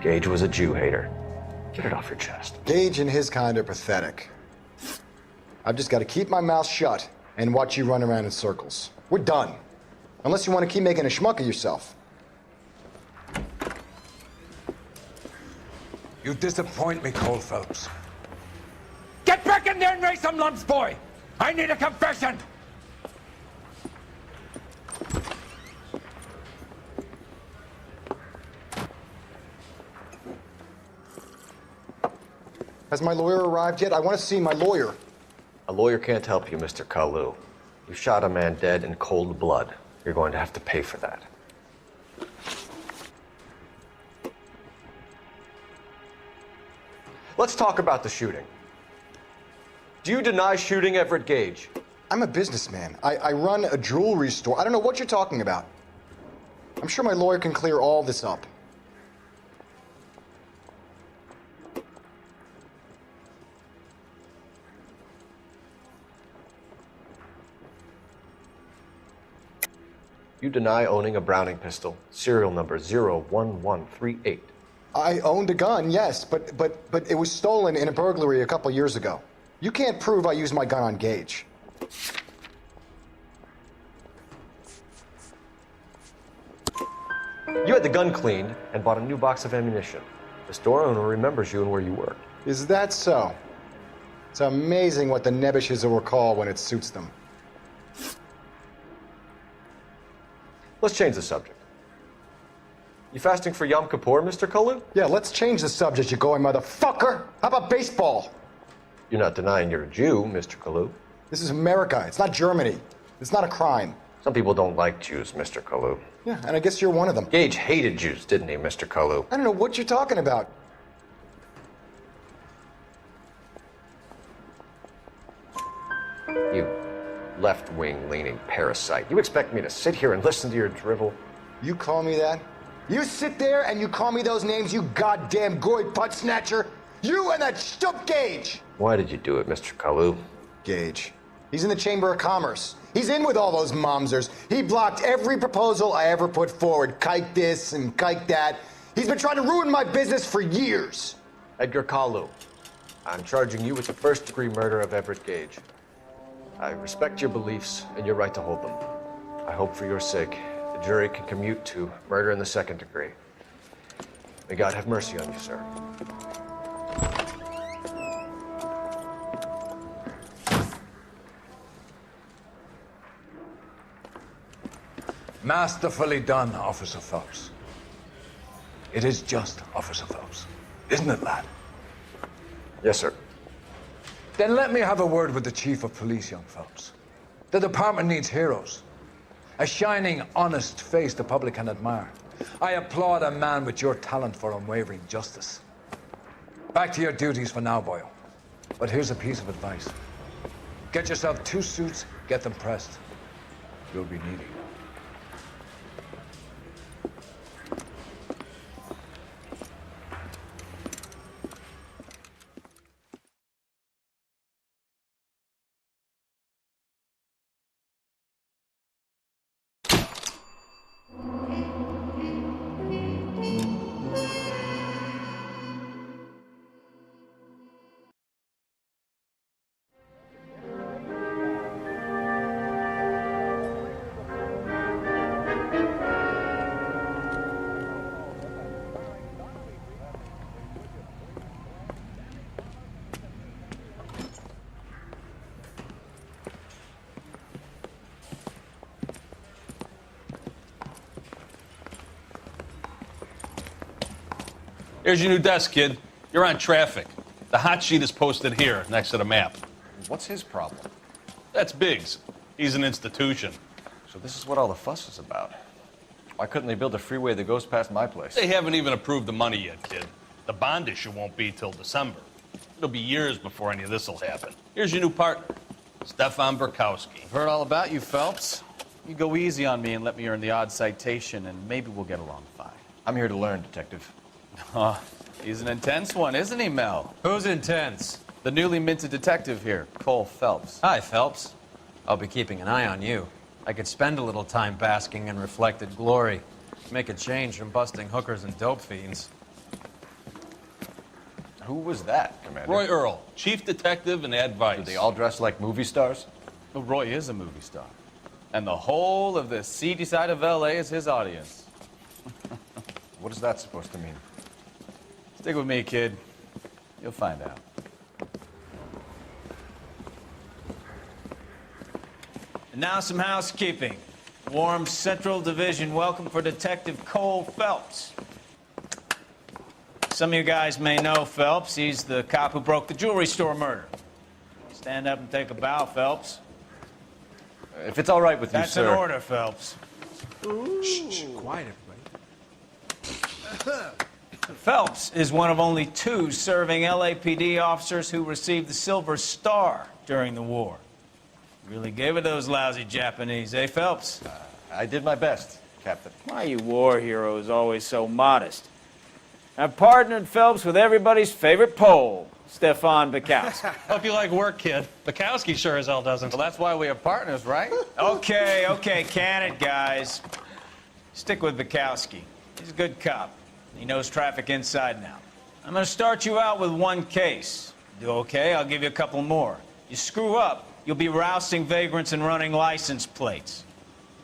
Gage was a Jew hater. Get it off your chest. Gage and his kind are pathetic. I've just got to keep my mouth shut and watch you run around in circles. We're done. Unless you want to keep making a schmuck of yourself. You disappoint me, Cole Phelps. Get back in there and raise some lumps, boy! I need a confession! Has my lawyer arrived yet? I want to see my lawyer. A lawyer can't help you, Mr. Kalu. You shot a man dead in cold blood. You're going to have to pay for that. Let's talk about the shooting. Do you deny shooting Everett Gage? I'm a businessman. I run a jewelry store. I don't know what you're talking about. I'm sure my lawyer can clear all this up. You deny owning a Browning pistol, serial number 01138. I owned a gun, yes, but it was stolen in a burglary a couple years ago. You can't prove I used my gun on Gage. You had the gun cleaned and bought a new box of ammunition. The store owner remembers you and where you worked. Is that so? It's amazing what the nebbishes will recall when it suits them. Let's change the subject. You fasting for Yom Kippur, Mr. Kalu? Yeah, let's change the subject, you going motherfucker. How about baseball? You're not denying you're a Jew, Mr. Kalu. This is America. It's not Germany. It's not a crime. Some people don't like Jews, Mr. Kalu. Yeah, and I guess you're one of them. Gage hated Jews, didn't he, Mr. Kalu? I don't know what you're talking about. You left-wing leaning parasite. You expect me to sit here and listen to your drivel? You call me that? You sit there and you call me those names, you goddamn goy putt snatcher? You and that stup Gage! Why did you do it, Mr. Kalu? Gage. He's in the Chamber of Commerce. He's in with all those momsers. He blocked every proposal I ever put forward. Kike this and kike that. He's been trying to ruin my business for years. Edgar Kalu, I'm charging you with the first-degree murder of Everett Gage. I respect your beliefs and your right to hold them. I hope for your sake the jury can commute to murder in the second degree. May God have mercy on you, sir. Masterfully done, Officer Phelps. It is just Officer Phelps. Isn't it, lad? Yes, sir. Then let me have a word with the Chief of Police, young Phelps. The department needs heroes. A shining, honest face the public can admire. I applaud a man with your talent for unwavering justice. Back to your duties for now, boyo. But here's a piece of advice. Get yourself 2 suits, get them pressed. You'll be needing them. Here's your new desk, kid. You're on traffic. The hot sheet is posted here, next to the map. What's his problem? That's Biggs. He's an institution. So this is what all the fuss is about. Why couldn't they build a freeway that goes past my place? They haven't even approved the money yet, kid. The bond issue won't be till December. It'll be years before any of this will happen. Here's your new partner, Stefan Burkowski. I've heard all about you, Phelps. You go easy on me and let me earn the odd citation, and maybe we'll get along fine. I'm here to learn, Detective. He's an intense one, isn't he, Mel? Who's intense? The newly minted detective here, Cole Phelps. Hi, Phelps. I'll be keeping an eye on you. I could spend a little time basking in reflected glory. Make a change from busting hookers and dope fiends. Who was that, Commander? Roy Earl, chief detective and advice. Do they all dress like movie stars? Well, Roy is a movie star. And the whole of the seedy side of L.A. is his audience. What is that supposed to mean? Stick with me, kid. You'll find out. And now some housekeeping. Warm Central Division welcome for Detective Cole Phelps. Some of you guys may know Phelps. He's the cop who broke the jewelry store murder. Stand up and take a bow, Phelps. If it's all right with you, sir. That's an order, Phelps. Shh, quiet, everybody. Phelps is one of only 2 serving LAPD officers who received the Silver Star during the war. Really gave it those lousy Japanese, eh, Phelps? I did my best, Captain. Why are you war heroes always so modest? I've partnered Phelps with everybody's favorite Pole, Stefan Bukowski. Hope you like work, kid. Bukowski sure as hell doesn't. Well, that's why we have partners, right? Okay, can it, guys. Stick with Bukowski. He's a good cop. He knows traffic inside and out. I'm going to start you out with 1 case. Do okay? I'll give you a couple more. You screw up, you'll be rousting vagrants and running license plates.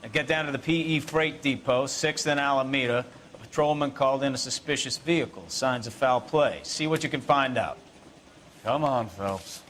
Now get down to the PE Freight Depot, 6th and Alameda. A patrolman called in a suspicious vehicle. Signs of foul play. See what you can find out. Come on, Phelps.